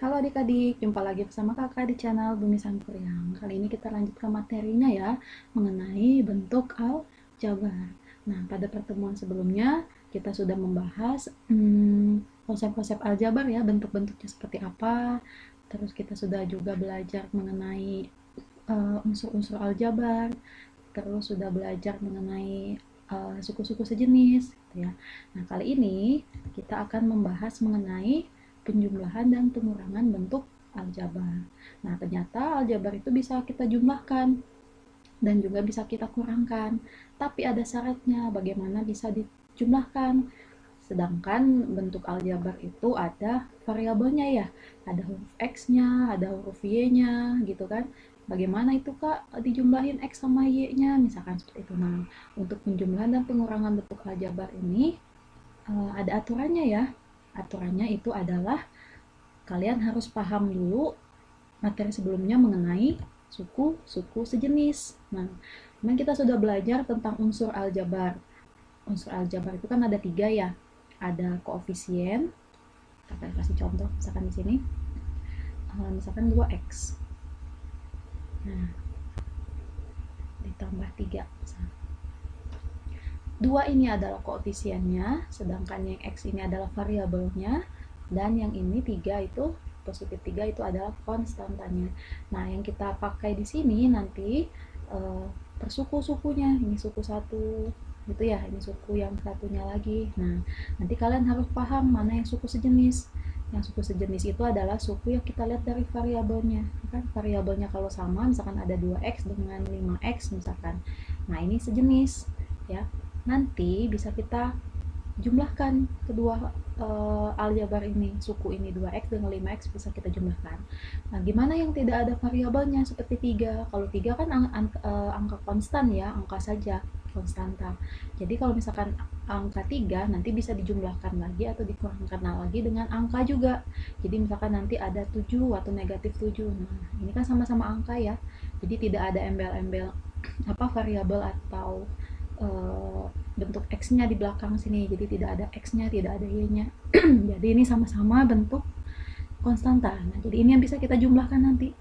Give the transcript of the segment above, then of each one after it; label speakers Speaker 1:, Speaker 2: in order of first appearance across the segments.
Speaker 1: Halo adik-adik, jumpa lagi bersama kakak di channel Bumi Sangkuriang. Kali ini kita lanjut ke materinya ya, mengenai bentuk aljabar. Nah, pada pertemuan sebelumnya kita sudah membahas konsep-konsep aljabar ya, bentuk-bentuknya seperti apa. Terus kita sudah juga belajar mengenai unsur-unsur aljabar. Terus sudah belajar mengenai suku-suku sejenis, gitu ya. Nah, kali ini kita akan membahas mengenai penjumlahan dan pengurangan bentuk aljabar. Nah, ternyata aljabar itu bisa kita jumlahkan dan juga bisa kita kurangkan. Tapi ada syaratnya bagaimana bisa dijumlahkan. Sedangkan bentuk aljabar itu ada variabelnya ya. Ada huruf X-nya, ada huruf Y-nya gitu kan. Bagaimana itu Kak dijumlahin X sama Y-nya misalkan seperti itu. Nah, untuk penjumlahan dan pengurangan bentuk aljabar ini ada aturannya ya. Aturannya itu adalah kalian harus paham dulu materi sebelumnya mengenai suku-suku sejenis. Nah, memang kita sudah belajar tentang unsur aljabar. Unsur aljabar itu kan ada 3 ya. Ada koefisien, kita kasih contoh misalkan di sini. Misalkan 2x. Nah, ditambah 3. 2 ini adalah koefisiennya, sedangkan yang x ini adalah variabelnya, dan yang ini 3 itu positif 3 itu adalah konstantanya. Nah, yang kita pakai di sini nanti per suku-sukunya. Ini suku 1 gitu ya, ini suku yang satunya lagi. Nah, nanti kalian harus paham mana yang suku sejenis. Yang suku sejenis itu adalah suku yang kita lihat dari variabelnya. Kan variabelnya kalau sama, misalkan ada 2x dengan 5x misalkan. Nah, ini sejenis ya. Nanti bisa kita jumlahkan kedua aljabar ini, suku ini 2x dengan 5x bisa kita jumlahkan. Nah, gimana yang tidak ada variabelnya seperti 3? Kalau 3 kan angka konstan ya, angka saja, konstanta. Jadi kalau misalkan angka 3 nanti bisa dijumlahkan lagi atau dikurangkan lagi dengan angka juga. Jadi misalkan nanti ada 7 atau negatif 7. Nah, ini kan sama-sama angka ya. Jadi tidak ada embel-embel variabel atau bentuk X-nya di belakang sini. Jadi tidak ada X-nya, tidak ada Y-nya. Jadi ini sama-sama bentuk konstanta. Nah, jadi ini yang bisa kita jumlahkan nanti.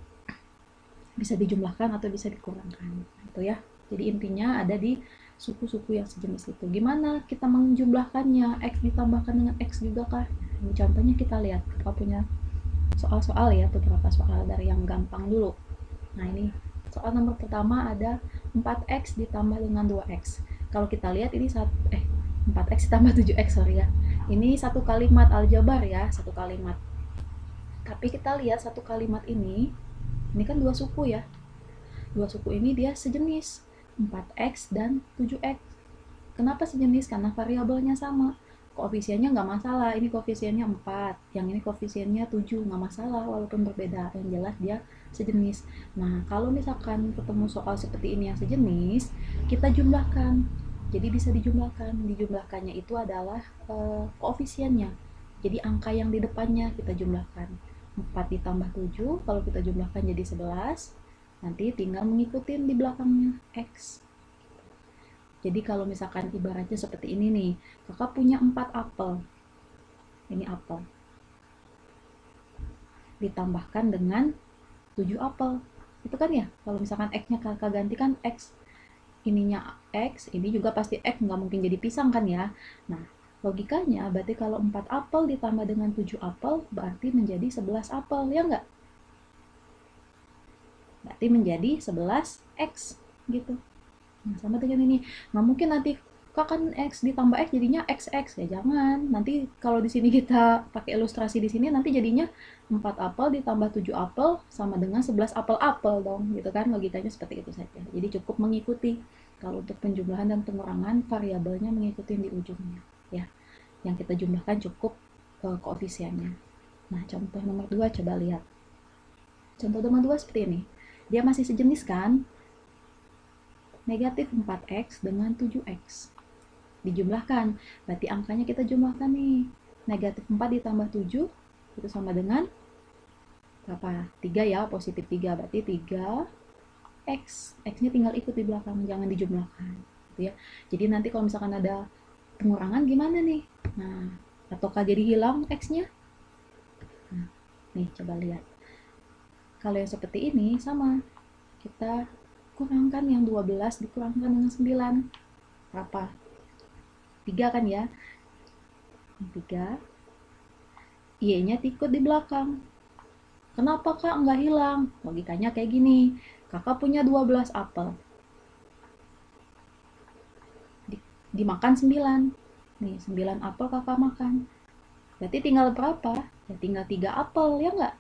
Speaker 1: Bisa dijumlahkan atau bisa dikurangkan. Itu ya. Jadi intinya ada di suku-suku yang sejenis itu. Gimana kita menjumlahkannya? X ditambahkan dengan X juga kah? Ini contohnya kita lihat. Kita punya soal-soal ya, beberapa soal dari yang gampang dulu. Nah, ini soal nomor pertama ada 4x ditambah dengan 2x. Kalau kita lihat ini 4x ditambah 7x, sorry ya. Ini satu kalimat aljabar ya, satu kalimat. Tapi kita lihat satu kalimat ini kan dua suku ya. Dua suku ini dia sejenis, 4x dan 7x. Kenapa sejenis? Karena variabelnya sama. Koefisiennya nggak masalah, ini koefisiennya 4, yang ini koefisiennya 7, nggak masalah walaupun berbeda, yang jelas dia sejenis. Nah, kalau misalkan ketemu soal seperti ini yang sejenis, kita jumlahkan. Jadi bisa dijumlahkannya itu adalah koefisiennya. Jadi angka yang di depannya kita jumlahkan. 4 ditambah 7, kalau kita jumlahkan jadi 11, nanti tinggal mengikutin di belakangnya X. Jadi kalau misalkan ibaratnya seperti ini nih, kakak punya 4 apel. Ini apel. Ditambahkan dengan 7 apel. Itu kan ya, kalau misalkan X-nya kakak gantikan X. Ininya X, ini juga pasti X, nggak mungkin jadi pisang kan ya. Nah, logikanya berarti kalau 4 apel ditambah dengan 7 apel, berarti menjadi 11 apel, ya nggak? Berarti menjadi 11X, gitu. Nah, sama dengan ini. Nggak mungkin nanti kan X ditambah X jadinya XX, ya jangan. Nanti kalau di sini kita pakai ilustrasi di sini nanti jadinya 4 apel ditambah 7 apel sama dengan 11 apel-apel dong, gitu kan. Logikanya seperti itu saja. Jadi cukup mengikuti. Kalau untuk penjumlahan dan pengurangan variabelnya mengikuti di ujungnya, ya. Yang kita jumlahkan cukup koefisiennya. Nah, contoh nomor 2 coba lihat. Contoh nomor 2 seperti ini. Dia masih sejenis kan? Negatif 4x dengan 7x. Dijumlahkan, berarti angkanya kita jumlahkan nih. Negatif 4 ditambah 7, itu sama dengan berapa? 3 ya, positif 3. Berarti 3x. X-nya tinggal ikut di belakang, jangan dijumlahkan. Gitu ya. Jadi nanti kalau misalkan ada pengurangan gimana nih? Nah, ataukah jadi hilang X-nya? Nah, Nih, coba lihat. Kalau yang seperti ini sama. Kita kurangkan yang 12 dikurangkan dengan 9. Berapa? 3 kan ya? 3. Y-nya ikut di belakang. Kenapa kak nggak hilang? Logikanya kayak gini. Kakak punya 12 apel. Dimakan 9. Nih, 9 apel kakak makan. Berarti tinggal berapa? Ya tinggal 3 apel, ya nggak?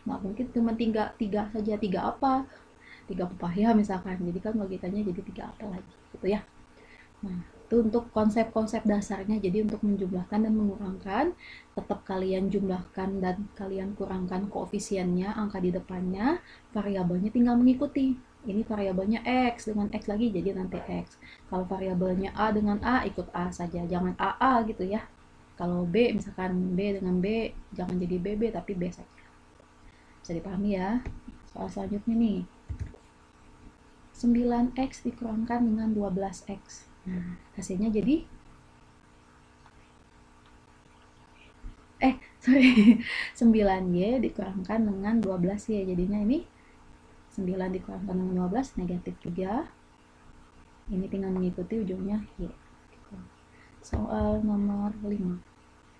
Speaker 1: Nggak mungkin cuma 3 saja, 3 apa? 3 pepaya misalkan. Jadi kan logikanya jadi 3 apel lagi, gitu ya. Nah, itu untuk konsep-konsep dasarnya. Jadi untuk menjumlahkan dan mengurangkan, tetap kalian jumlahkan dan kalian kurangkan koefisiennya, angka di depannya, variabelnya tinggal mengikuti. Ini variabelnya X dengan X lagi, jadi nanti X. Kalau variabelnya A dengan A, ikut A saja. Jangan AA gitu ya. Kalau B, misalkan B dengan B, jangan jadi BB, tapi B saja. Bisa dipahami ya. Soal selanjutnya nih. 9X dikurangkan dengan 12X. Nah, hasilnya jadi 9Y dikurangkan dengan 12Y. Jadinya ini 9 dikurangkan dengan 12 negatif juga. Ini tinggal mengikuti ujungnya Y. Soal nomor 5.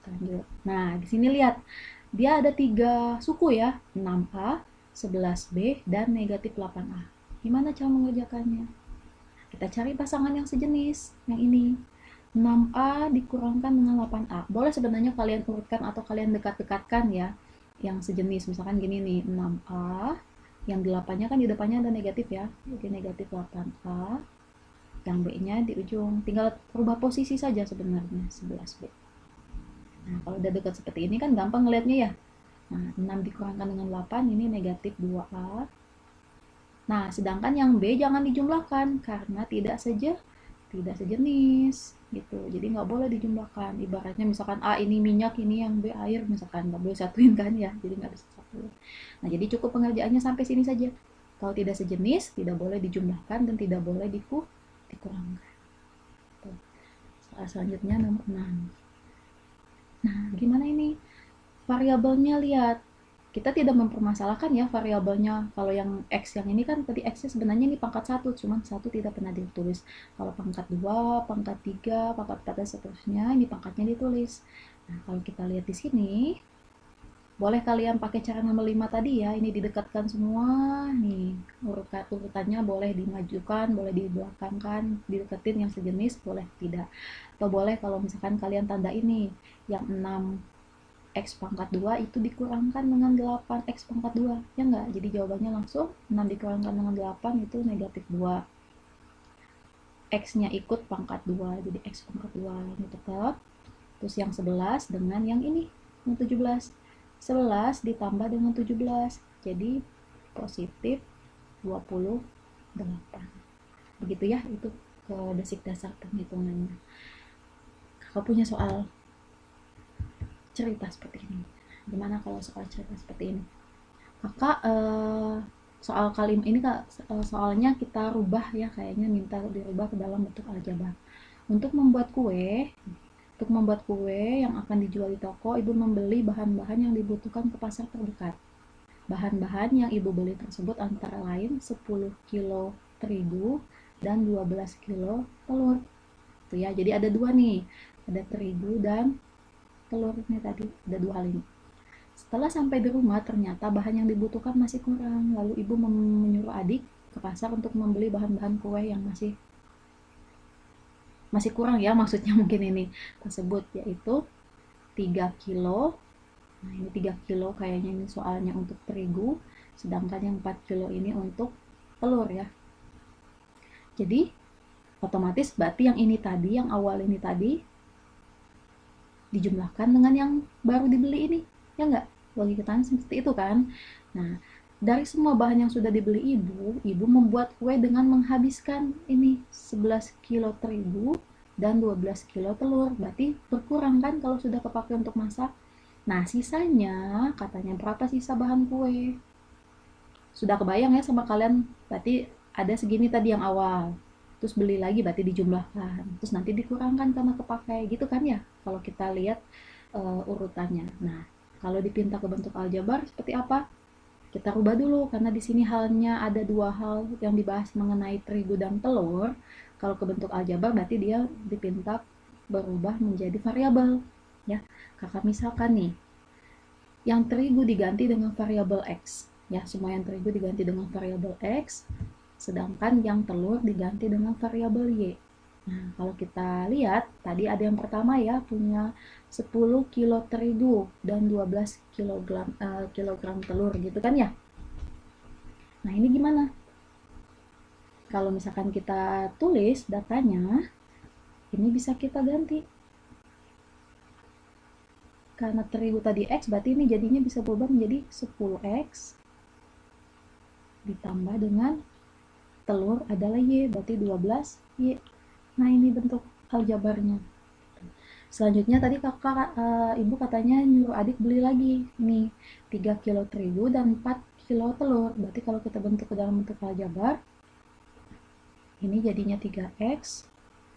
Speaker 1: Lanjut. Nah, di sini lihat. Dia ada 3 suku ya. 6A, 11B, dan negatif 8A. Gimana cara mengerjakannya? Kita cari pasangan yang sejenis. Yang ini. 6A dikurangkan dengan 8A. Boleh sebenarnya kalian urutkan atau kalian dekat-dekatkan ya. Yang sejenis. Misalkan gini nih. 6A. Yang 8-nya kan di depannya ada negatif ya. Jadi negatif 8A. Yang B-nya di ujung. Tinggal rubah posisi saja sebenarnya. 11B. Nah, kalau udah dekat seperti ini kan gampang ngeliatnya ya. Nah, 6 dikurangkan dengan 8, ini negatif 2A. Nah, sedangkan yang B jangan dijumlahkan, karena tidak sejenis, gitu. Jadi nggak boleh dijumlahkan. Ibaratnya misalkan A ini minyak, ini yang B air, misalkan. Nggak boleh satuin kan ya, jadi nggak bisa satuin. Nah, jadi cukup pengerjaannya sampai sini saja. Kalau tidak sejenis, tidak boleh dijumlahkan dan tidak boleh dikurangkan. Tuh. Soal selanjutnya nomor 6. Nah, gimana ini? Variabelnya lihat. Kita tidak mempermasalahkan ya variabelnya. Kalau yang X yang ini kan tadi X-nya sebenarnya ini pangkat 1, cuman 1 tidak pernah ditulis. Kalau pangkat 2, pangkat 3, pangkat 4, dan seterusnya, ini pangkatnya ditulis. Nah, kalau kita lihat di sini, boleh kalian pakai cara nomor 5 tadi ya. Ini didekatkan semua. Nih, urutannya boleh dimajukan, boleh dibelakangkan, dideketin yang sejenis, boleh tidak. Atau boleh kalau misalkan kalian tanda ini, yang 6X pangkat 2 itu dikurangkan dengan 8X pangkat 2. Ya enggak? Jadi jawabannya langsung 6 dikurangkan dengan 8 itu negatif 2. X-nya ikut pangkat 2. Jadi X pangkat 2 ini tetap. Terus yang 11 dengan yang ini, yang 17. 11 ditambah dengan 17. Jadi positif 28. Begitu ya, itu ke basic dasar penghitungannya. Kakak punya soal cerita seperti ini. Gimana kalau soal cerita seperti ini? Kakak soal kali ini soalnya kita rubah ya, kayaknya minta dirubah ke dalam bentuk aljabar. Untuk membuat kue yang akan dijual di toko, ibu membeli bahan-bahan yang dibutuhkan ke pasar terdekat. Bahan-bahan yang ibu beli tersebut antara lain 10 kilo terigu dan 12 kilo telur. Tuh ya, jadi ada 2 nih. Ada terigu dan telurnya tadi, ada 2 hal ini. Setelah sampai di rumah, ternyata bahan yang dibutuhkan masih kurang. Lalu ibu menyuruh adik ke pasar untuk membeli bahan-bahan kue yang masih kurang ya, maksudnya mungkin ini tersebut, yaitu 3 kilo. Nah, ini 3 kilo kayaknya ini soalnya untuk terigu, sedangkan yang 4 kilo ini untuk telur ya. Jadi otomatis berarti yang ini tadi, yang awal ini tadi, dijumlahkan dengan yang baru dibeli ini, ya enggak? Logikanya seperti itu kan. Nah, dari semua bahan yang sudah dibeli ibu membuat kue dengan menghabiskan ini 11 kilo terigu dan 12 kilo telur. Berarti berkurang kan kalau sudah kepakai untuk masak. Nah, sisanya katanya berapa sisa bahan kue? Sudah kebayang ya sama kalian? Berarti ada segini tadi yang awal. Terus beli lagi berarti dijumlahkan, terus nanti dikurangkan karena kepakai gitu kan ya, kalau kita lihat urutannya. Nah, Kalau dipinta ke bentuk aljabar seperti apa? Kita rubah dulu, karena di sini hanya ada dua hal yang dibahas mengenai terigu dan telur. Kalau ke bentuk aljabar berarti dia dipinta berubah menjadi variabel. Ya, kakak misalkan nih, yang terigu diganti dengan variabel X. Ya, semua yang terigu diganti dengan variabel X, sedangkan yang telur diganti dengan variabel Y. Nah, kalau kita lihat, tadi ada yang pertama ya, punya 10 kilo terigu dan 12 kilogram telur gitu kan ya. Nah, ini gimana? Kalau misalkan kita tulis datanya, ini bisa kita ganti. Karena terigu tadi X, berarti ini jadinya bisa berubah menjadi 10X ditambah dengan telur adalah Y, berarti 12Y. Nah, ini bentuk aljabarnya. Selanjutnya tadi ibu katanya nyuruh adik beli lagi nih 3 kilo terigu dan 4 kilo telur. Berarti kalau kita bentuk ke dalam bentuk aljabar, ini jadinya 3X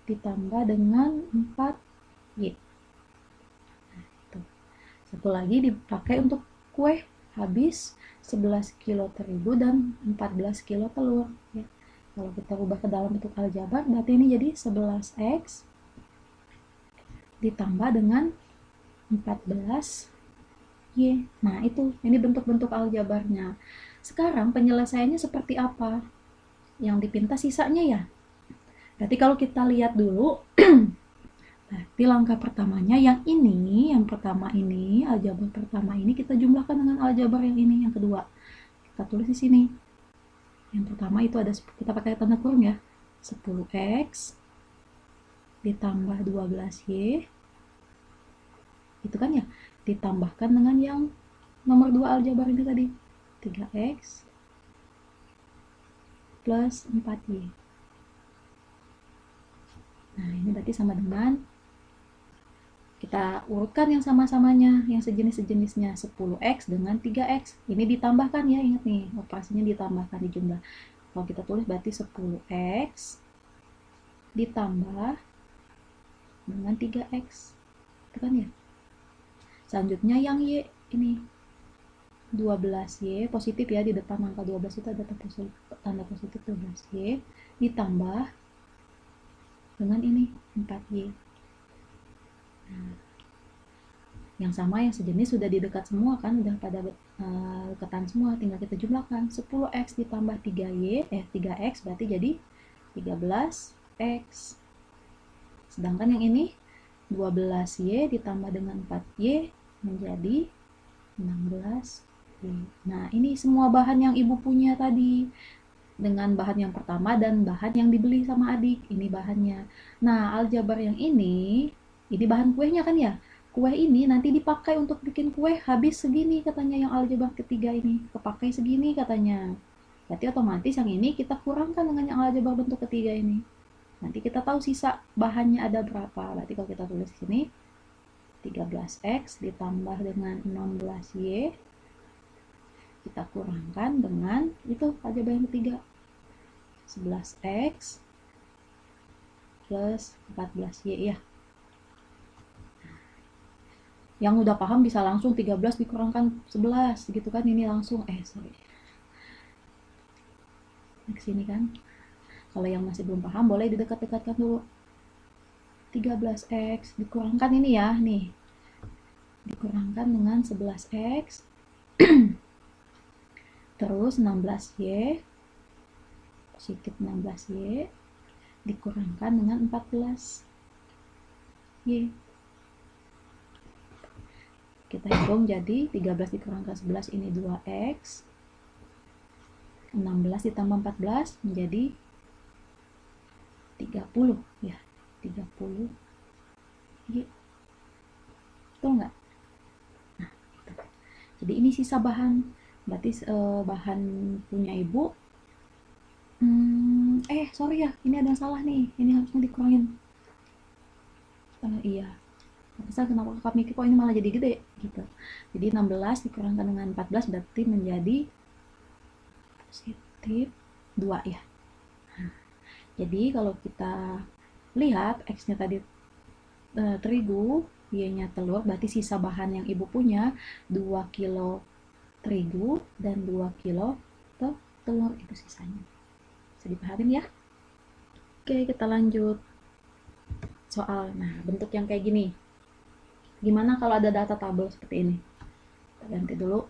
Speaker 1: ditambah dengan 4Y. Nah, itu. Satu lagi dipakai untuk kue, habis 11 kilo terigu dan 14 kilo telur ya. Kalau kita ubah ke dalam bentuk aljabar, berarti ini jadi 11X ditambah dengan 14Y. Nah, itu, ini bentuk-bentuk aljabarnya. Sekarang penyelesaiannya seperti apa? Yang dipinta sisanya ya. Berarti kalau kita lihat dulu, berarti langkah pertamanya yang ini, yang pertama ini, aljabar pertama ini kita jumlahkan dengan aljabar yang ini, yang kedua. Kita tulis di sini. Yang pertama itu ada, kita pakai tanda kurung ya, 10X ditambah 12Y, itu kan ya, ditambahkan dengan yang nomor 2 aljabar ini tadi, 3X plus 4Y. Nah, ini berarti sama dengan, kita urutkan yang sama-samanya, yang sejenis-sejenisnya, 10X dengan 3X. Ini ditambahkan ya, ingat nih, operasinya ditambahkan di jumlah. Kalau kita tulis berarti 10X ditambah dengan 3X. Itu kan ya? Selanjutnya yang Y ini 12Y, positif ya, di depan angka 12 itu ada tanda positif 12Y, ditambah dengan ini 4Y. Nah, yang sama, yang sejenis sudah di dekat semua kan, udah pada deketan semua, tinggal kita jumlahkan. 10X ditambah 3X berarti jadi 13X. Sedangkan yang ini 12Y ditambah dengan 4Y menjadi 16Y. Nah, ini semua bahan yang ibu punya tadi, dengan bahan yang pertama dan bahan yang dibeli sama adik. Ini bahannya. Nah, aljabar yang ini bahan kuenya kan ya. Kue ini nanti dipakai untuk bikin kue, habis segini katanya yang aljabar ketiga ini. Kepakai segini katanya. Berarti otomatis yang ini kita kurangkan dengan yang aljabar bentuk ketiga ini. Nanti kita tahu sisa bahannya ada berapa. Berarti kalau kita tulis di sini 13X ditambah dengan 16Y, kita kurangkan dengan itu aljabar yang ketiga, 11X plus 14Y ya. Yang udah paham bisa langsung 13 dikurangkan 11 gitu kan, ini langsung ke sini kan. Kalau yang masih belum paham boleh didekat-dekatkan dulu. 13X dikurangkan ini ya, nih. Dikurangkan dengan 11X. Terus 16Y. Positif 16Y. Dikurangkan dengan 14Y. Kita hitung jadi 13 dikurangkan 11 ini 2X. 16 ditambah 14 menjadi 30 ya, 30 Y. Betul nggak? Nah, gitu. Jadi ini sisa bahan, berarti bahan punya ibu. Sorry ya, ini ada yang salah nih, ini harusnya dikurangin. Iya, misal kenapa kakak mikir kok ini malah jadi gede gitu. Jadi 16 dikurangkan dengan 14 berarti menjadi positif 2 ya. Nah, jadi kalau kita lihat X nya tadi terigu, Y-nya telur, berarti sisa bahan yang ibu punya 2 kilo terigu dan 2 kilo telur, itu sisanya. Bisa dipahamin ya? Oke, kita lanjut soal. Nah, bentuk yang kayak gini. Gimana kalau ada data tabel seperti ini? Kita ganti dulu.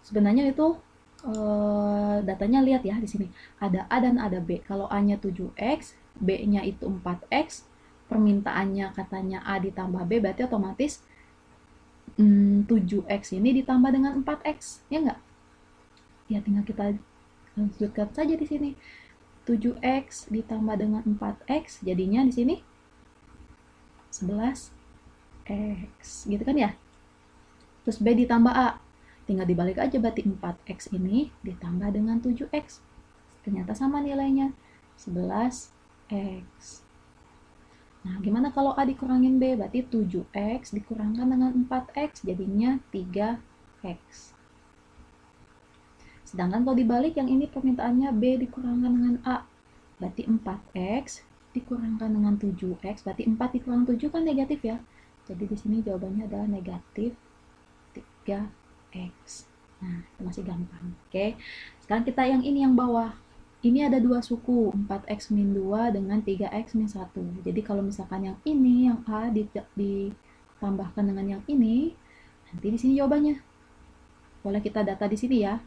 Speaker 1: Sebenarnya itu datanya lihat ya di sini. Ada A dan ada B. Kalau A-nya 7X, B-nya itu 4X, permintaannya katanya A ditambah B, berarti otomatis 7X ini ditambah dengan 4X. Ya enggak? Ya tinggal kita lanjutkan saja di sini. 7X ditambah dengan 4X, jadinya di sini 11X. Gitu kan ya? Terus B ditambah A. Tinggal dibalik aja, berarti 4X ini ditambah dengan 7X. Ternyata sama nilainya, 11X. Nah, gimana kalau A dikurangin B? Berarti 7X dikurangkan dengan 4X, jadinya 3X. Sedangkan kalau dibalik, yang ini permintaannya B dikurangkan dengan A. Berarti 4X dikurangkan dengan 7X, berarti 4 dikurang 7 kan negatif ya. Jadi di sini jawabannya adalah negatif 3X. Nah, itu masih gampang. Oke. Sekarang kita yang ini yang bawah. Ini ada dua suku, 4X min 2 dengan 3X min 1. Jadi kalau misalkan yang ini, yang A ditambahkan dengan yang ini, nanti di sini jawabannya. Boleh kita data di sini ya.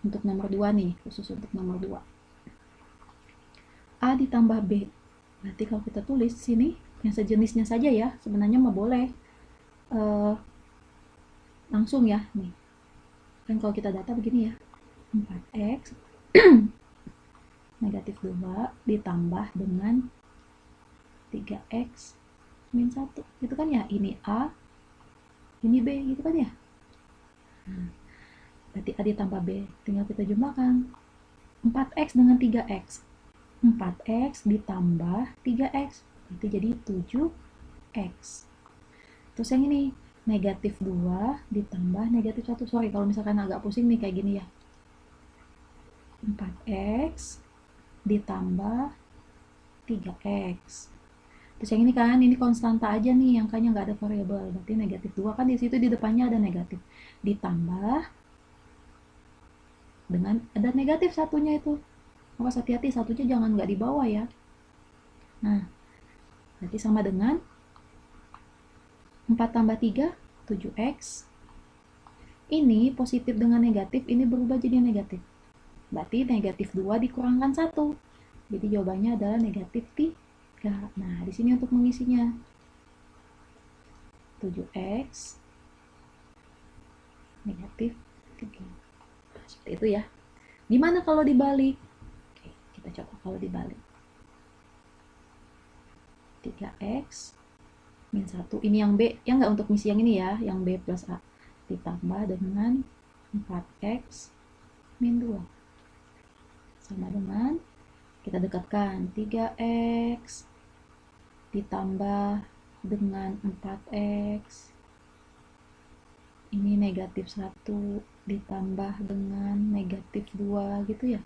Speaker 1: Untuk nomor 2 nih, khusus untuk nomor 2. A ditambah B. Berarti kalau kita tulis di sini, yang sejenisnya saja ya, sebenarnya mah boleh. Langsung ya, nih. Kan kalau kita data begini ya, 4X negatif 2 ditambah dengan 3X min 1. Gitu kan ya, ini A, ini B, gitu kan ya. Nah, berarti A ditambah B, tinggal kita jumlahkan. 4X dengan 3X. 4X ditambah 3X, itu jadi 7X. Terus yang ini, negatif 2 ditambah negatif 1. Sorry kalau misalkan agak pusing nih kayak gini ya. 4X ditambah 3X. Terus yang ini kan, ini konstanta aja nih, angkanya nggak ada variabel. Berarti negatif 2 kan di situ di depannya ada negatif. Ditambah dengan ada negatif satunya itu. Awas hati-hati, satunya jangan nggak dibawa ya. Nah, berarti sama dengan 4 tambah 3, 7X. Ini positif dengan negatif, ini berubah jadi negatif. Berarti negatif 2 dikurangkan 1. Jadi jawabannya adalah negatif 3. Nah, di sini untuk mengisinya. 7X negatif 3. Nah, seperti itu ya. Gimana kalau dibalik? Oke, kita coba kalau dibalik. 3X min 1. Ini yang B, ya nggak untuk misi yang ini ya, yang B plus A. Ditambah dengan 4X min 2. Sama dengan, kita dekatkan, 3X ditambah dengan 4X. Ini negatif 1 ditambah dengan negatif 2 gitu ya.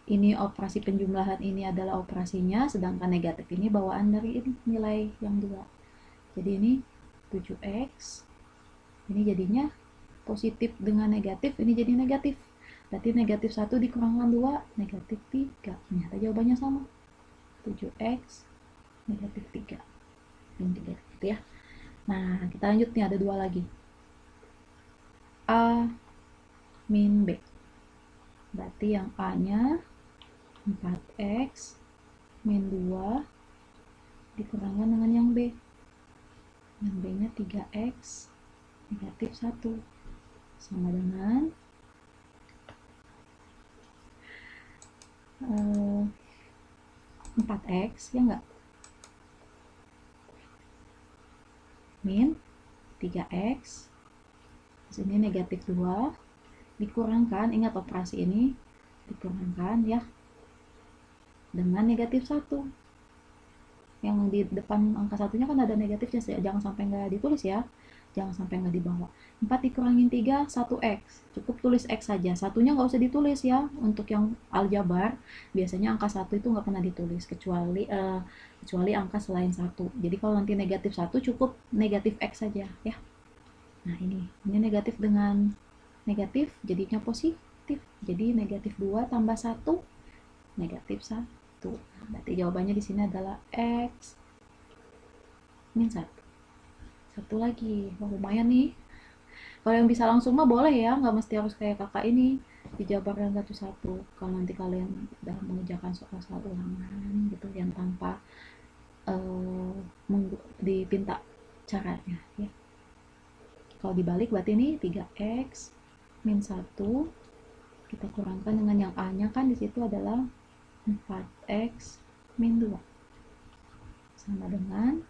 Speaker 1: Ini operasi penjumlahan ini adalah operasinya, sedangkan negatif ini bawaan dari ini, nilai yang 2. Jadi ini 7X, ini jadinya positif dengan negatif, ini jadi negatif. Berarti negatif 1 dikurangkan 2, negatif 3. Ternyata jawabannya sama. 7X negatif 3. Min 3 gitu ya. Nah, kita lanjut nih, ada 2 lagi. A min B. Berarti yang A-nya 4X min 2 dikurangkan dengan yang B. Yang B-nya 3X negatif 1. Sama dengan 4X, ya enggak? Min 3X. Sini negatif 2 dikurangkan, ingat operasi ini dikurangkan ya, dengan negatif 1. yang di depan angka satunya kan ada negatifnya, jangan sampai nggak ditulis ya, jangan sampai nggak dibawa. 4 dikurangin 3, 1x, cukup tulis x saja, satunya nggak usah ditulis ya. Untuk yang aljabar biasanya angka 1 itu nggak pernah ditulis, kecuali angka selain 1. Jadi kalau nanti negatif 1 cukup negatif x saja ya. Nah ini negatif dengan negatif jadinya positif, jadi negatif 2 tambah 1 negatif 1. Berarti jawabannya di sini adalah x min 1. Satu lagi, wah lumayan nih. Kalau yang bisa langsung mah boleh ya, nggak mesti harus kayak kakak ini dijabarkan satu-satu. Kalau nanti kalian udah mengerjakan soal-soal ulangan gitu yang tanpa dipinta caranya ya. Kalau dibalik berarti ini 3x min 1 kita kurangkan dengan yang a-nya kan di situ adalah 4x min 2 sama dengan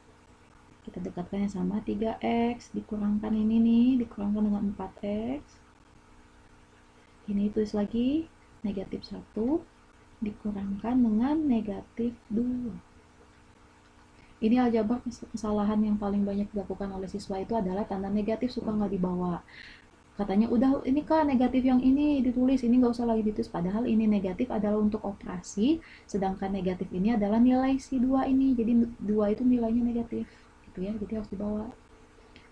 Speaker 1: kita dekatkannya sama 3x dikurangkan ini nih, dikurangkan dengan 4x, ini tulis lagi negatif 1 dikurangkan dengan negatif 2. Ini aljabar kesalahan yang paling banyak dilakukan oleh siswa itu adalah tanda negatif suka nggak dibawa. Katanya udah ini kak negatif yang ini ditulis, ini nggak usah lagi ditulis, padahal ini negatif adalah untuk operasi, sedangkan negatif ini adalah nilai si 2 ini, jadi 2 itu nilainya negatif gitu ya, jadi harus dibawa.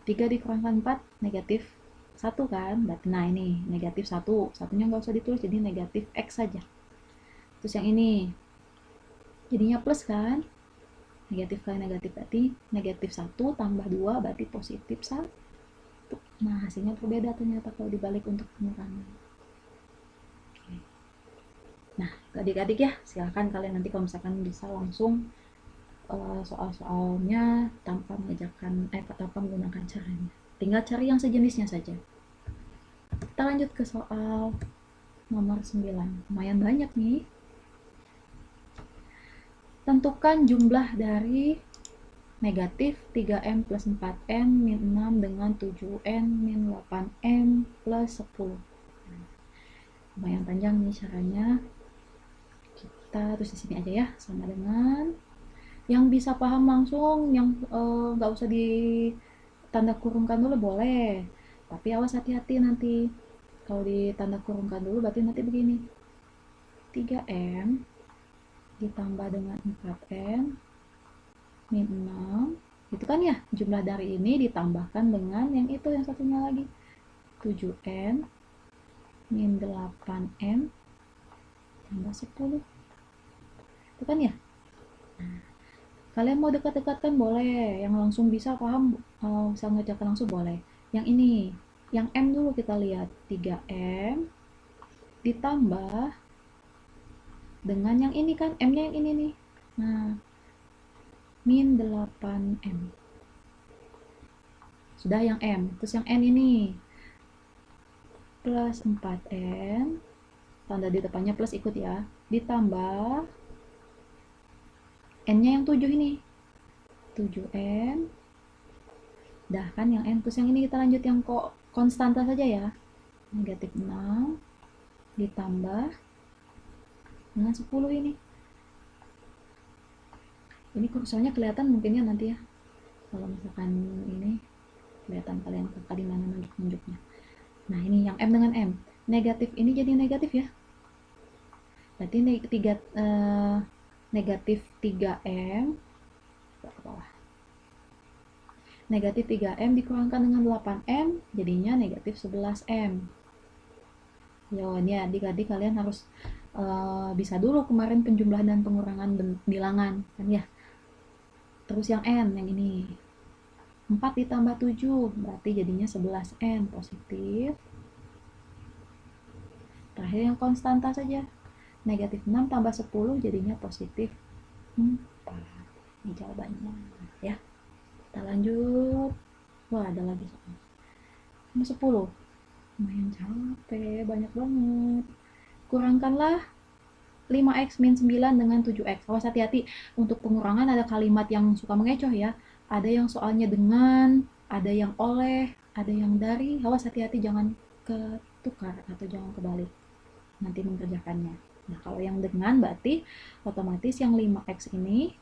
Speaker 1: 3 dikurangkan 4 negatif 1 kan, berarti nah ini negatif 1, satunya nggak usah ditulis jadi negatif x saja. Terus yang ini jadinya plus kan, negatif kali negatif berarti negatif 1 tambah 2 berarti positif 1. Nah hasilnya berbeda ternyata kalau dibalik untuk pengurangan. Nah adik-adik ya silahkan kalian nanti kalau misalkan bisa langsung soal-soalnya tanpa menggunakan caranya, tinggal cari yang sejenisnya saja. Kita lanjut ke soal nomor 9, lumayan banyak nih. Tentukan jumlah dari negatif 3m plus 4n min 6 dengan 7n min 8m plus 10. Lumayan panjang nih caranya. Kita terus di sini aja ya, sama dengan yang bisa paham langsung, yang nggak usah di tanda kurungkan dulu boleh, tapi awas hati-hati nanti kalau di tanda kurungkan dulu berarti nanti begini 3m ditambah dengan 4n min 6 gitu kan ya, jumlah dari ini ditambahkan dengan yang itu yang satunya lagi 7n min 8n tambah 10 itu kan ya. Nah, kalian mau dekat-dekatkan boleh, yang langsung bisa paham bisa ngerjakan langsung boleh. Yang ini, yang M dulu kita lihat 3M ditambah dengan yang ini kan, M-nya yang ini nih. Nah, min 8M. Sudah yang M, terus yang N ini plus 4N, tanda di depannya plus ikut ya, ditambah N-nya yang 7 ini 7N, dah kan yang N, terus yang ini kita lanjut yang konstanta saja ya, negatif 6 ditambah dengan 10 ini kursornya kelihatan mungkin ya nanti ya, kalau misalkan ini kelihatan kalian kakak di mana nunjuk-nunjuknya. Nah ini yang M dengan M, negatif ini jadi negatif ya, berarti negatif 3M ke bawah, negatif 3M dikurangkan dengan 8M jadinya negatif 11M. Yo, ini adik-adik kalian harus bisa dulu kemarin penjumlahan dan pengurangan bilangan kan ya. Terus yang N yang ini 4 ditambah 7 berarti jadinya 11N positif. Terakhir yang konstanta saja, negatif 6 tambah 10 jadinya positif 4. Ini jawabannya ya. Kita lanjut. Wah ada lagi soal 10, lumayan capek, banyak banget. Kurangkanlah 5x min 9 dengan 7x. Awas hati-hati, untuk pengurangan ada kalimat yang suka mengecoh ya. Ada yang soalnya dengan, ada yang oleh, ada yang dari. Awas hati-hati jangan ketukar atau jangan kebalik nanti mengerjakannya. Nah kalau yang dengan berarti otomatis yang 5x ini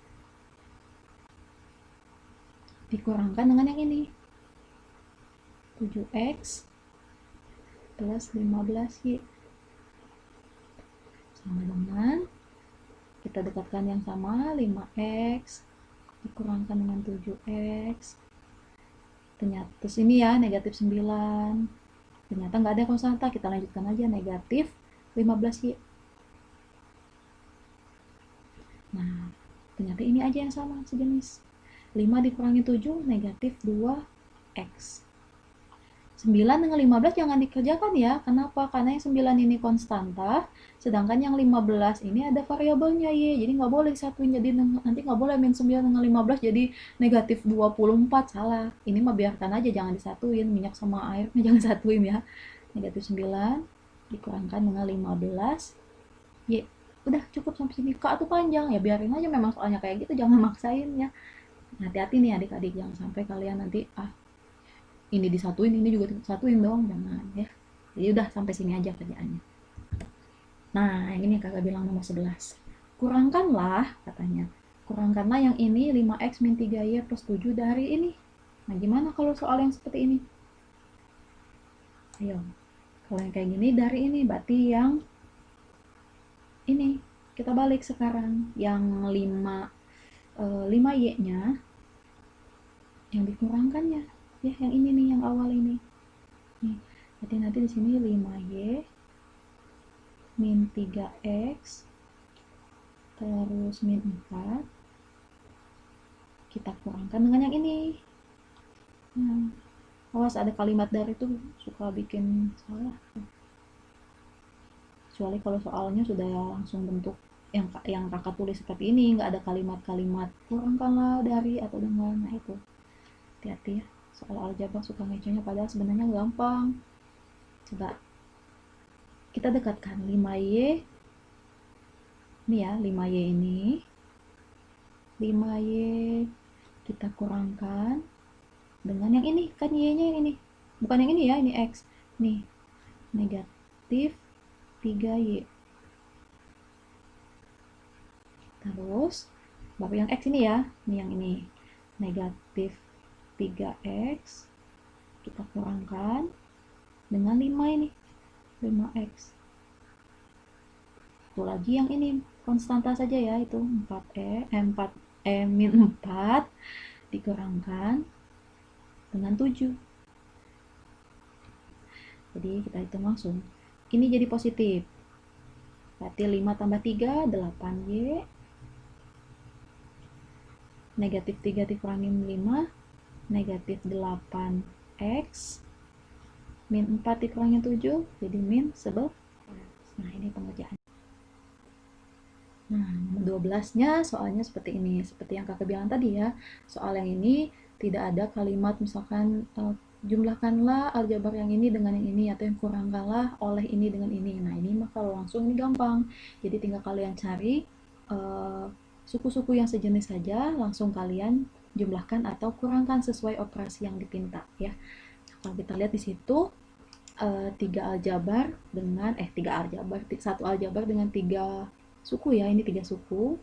Speaker 1: dikurangkan dengan yang ini, 7x plus 15y, sama dengan kita dekatkan yang sama, 5x dikurangkan dengan 7x, ternyata terus ini ya negatif 9, ternyata nggak ada konstanta, kita lanjutkan aja, negatif 15y. Nah, ternyata ini aja yang sama, sejenis. 5 dikurangi 7, negatif 2x. 9 dengan 15 jangan dikerjakan ya. Kenapa? Karena yang 9 ini konstanta, sedangkan yang 15 ini ada variabelnya y. Jadi nggak boleh disatuin, jadi nanti nggak boleh min 9 dengan 15 jadi negatif 24, salah. Ini mah biarkan aja, jangan disatuin, minyak sama airnya jangan satuin ya. Negatif 9 dikurangkan dengan 15 y. Udah cukup sampai sini. Kak tuh panjang ya, biarin aja, memang soalnya kayak gitu, jangan maksain ya. Hati-hati nih adik-adik, jangan sampai kalian nanti ini disatuin, ini juga disatuin dong, jangan ya. Jadi udah sampai sini aja kerjaannya. Nah, yang ini kakak bilang nomor 11. Kurangkanlah, katanya. Kurangkanlah yang ini 5x min 3y plus 7 dari ini. Nah, gimana kalau soal yang seperti ini? Ayo. Kalau yang kayak gini dari ini, berarti yang ini kita balik sekarang, yang 5y-nya yang dikurangkannya ya, yang ini nih, yang awal ini nih. Jadi nanti di sini 5y min 3x terus min 4 kita kurangkan dengan yang ini. Nah, awas ada kalimat dari itu suka bikin salah, kecuali kalau soalnya sudah langsung bentuk yang kakak tulis seperti ini, nggak ada kalimat-kalimat kurangkanlah dari atau dengan. Nah itu hati-hati ya, soal aljabar suka ngeconya padahal sebenarnya gampang. Coba kita dekatkan 5y ini ya, 5y ini 5y kita kurangkan dengan yang ini, kan y nya yang ini, bukan yang ini ya, ini x nih, negatif 3y. Terus baru yang x ini ya, ini yang ini, negatif 3x kita kurangkan dengan 5 ini, 5x. Satu lagi yang ini konstanta saja ya, itu 4 min 4 dikurangkan dengan 7. Jadi kita hitung langsung. Ini jadi positif. Berarti 5 tambah 3, 8y. Negatif 3 dikurangi 5, negatif 8x. Min 4 dikurangi 7, jadi min 11. Nah, ini pengerjaan. Nah, nomor 12-nya soalnya seperti ini. Seperti yang kakak bilang tadi ya, soal yang ini tidak ada kalimat misalkan jumlahkanlah aljabar yang ini dengan yang ini, atau yang kurangkanlah oleh ini dengan ini. Nah, ini mah kalau langsung ini gampang. Jadi tinggal kalian cari suku-suku yang sejenis saja, langsung kalian jumlahkan atau kurangkan sesuai operasi yang dipinta ya. Kalau kita lihat di situ 3 aljabar dengan satu aljabar dengan 3 suku ya, ini 3 suku,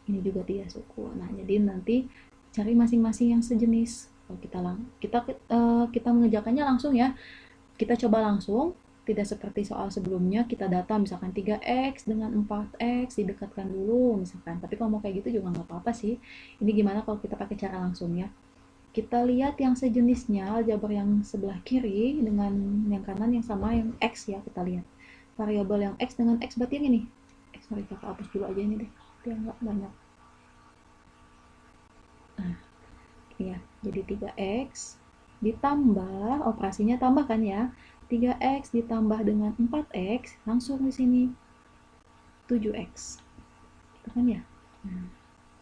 Speaker 1: ini juga 3 suku. Nah, jadi nanti cari masing-masing yang sejenis. Kalau kita mengerjakannya langsung ya, kita coba langsung, tidak seperti soal sebelumnya kita data misalkan 3x dengan 4x didekatkan dulu misalkan. Tapi kalau mau kayak gitu juga nggak apa-apa sih. Ini gimana kalau kita pakai cara langsung ya. Kita lihat yang sejenisnya, aljabar yang sebelah kiri dengan yang kanan yang sama, yang x ya, kita lihat. Variabel yang x dengan x berarti yang ini. Sorry, kakak hapus dulu aja ini deh, biar nggak banyak. Nah, ya, jadi 3x ditambah, operasinya tambah kan ya, 3x ditambah dengan 4x, langsung di sini 7x. Itu kan ya. Nah,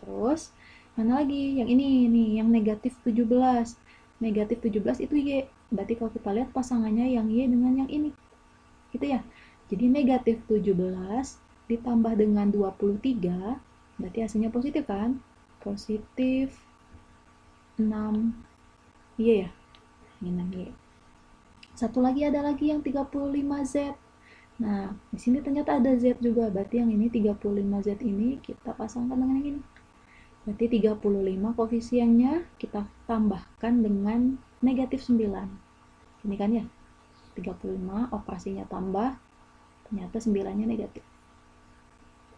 Speaker 1: terus mana lagi? Yang ini nih, yang negatif 17. Negatif 17 itu y. Berarti kalau kita lihat pasangannya yang y dengan yang ini. Gitu ya. Jadi negatif 17 ditambah dengan 23, berarti hasilnya positif kan? Positif 6y ya. Ini 6y. Satu lagi ada lagi yang 35z. Nah, di sini ternyata ada z juga, berarti yang ini 35z ini kita pasangkan dengan yang ini. Berarti 35 koefisiennya kita tambahkan dengan negatif 9. Ini kan ya, 35 operasinya tambah, ternyata 9-nya negatif.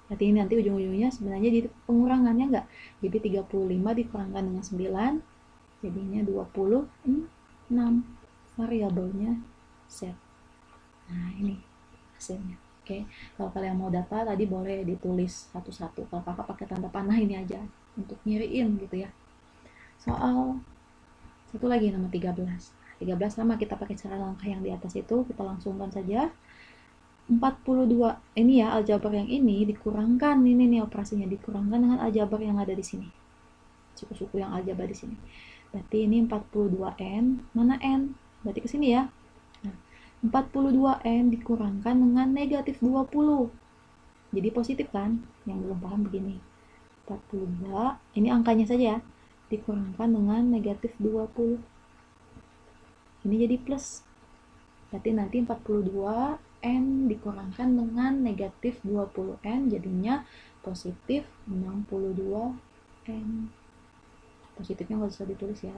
Speaker 1: Berarti ini nanti ujung-ujungnya sebenarnya jadi pengurangannya enggak? Jadi 35 dikurangkan dengan 9, jadinya 26. Variabelnya Z. Nah, ini hasilnya. Oke, kalau kalian mau data tadi boleh ditulis satu-satu. Kalau kakak pakai tanda panah ini aja untuk nyiriin gitu ya. Soal satu lagi nomor 13. 13 sama kita pakai cara langkah yang di atas itu, kita langsungkan saja. 42 ini ya, aljabar yang ini dikurangkan, ini nih operasinya dikurangkan dengan aljabar yang ada di sini, suku-suku yang aljabar di sini. Berarti ini 42n, mana n? Berarti ke sini ya. Nah, 42n dikurangkan dengan negatif 20. Jadi positif kan? Yang belum paham begini. 42, ini angkanya saja ya, dikurangkan dengan negatif 20. Ini jadi plus. Berarti nanti 42n dikurangkan dengan negatif 20n, jadinya positif 62n. Positifnya nggak usah ditulis ya.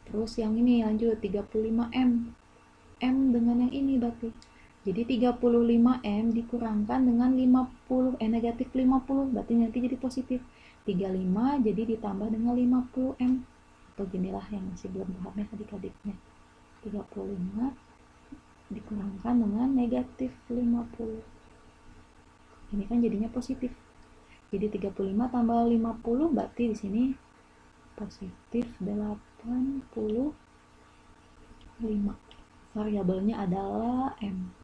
Speaker 1: Terus yang ini lanjut 35m. M dengan yang ini berarti. Jadi 35m dikurangkan dengan 50, negatif 50, berarti nanti jadi positif. 35 jadi ditambah dengan 50m. Atau ginilah yang masih belum paham ya adik-adiknya. 35 dikurangkan dengan negatif 50. Ini kan jadinya positif. Jadi 35 tambah 50 berarti di sini positif 85. Variabelnya adalah M.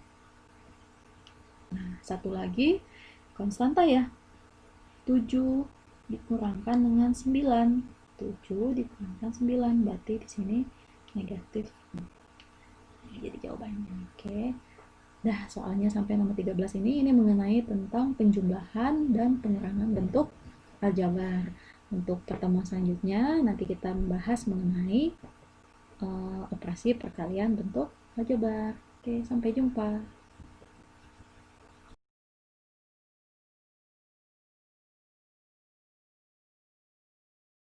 Speaker 1: Nah, satu lagi konstanta ya. 7 dikurangkan dengan 9. 7 dikurangkan 9 berarti di sini negatif. Jadi jawabannya. Oke. Nah, soalnya sampai nomor 13 ini mengenai tentang penjumlahan dan pengurangan bentuk aljabar. Untuk pertemuan selanjutnya nanti kita membahas mengenai operasi perkalian bentuk aljabar. Oke, sampai jumpa.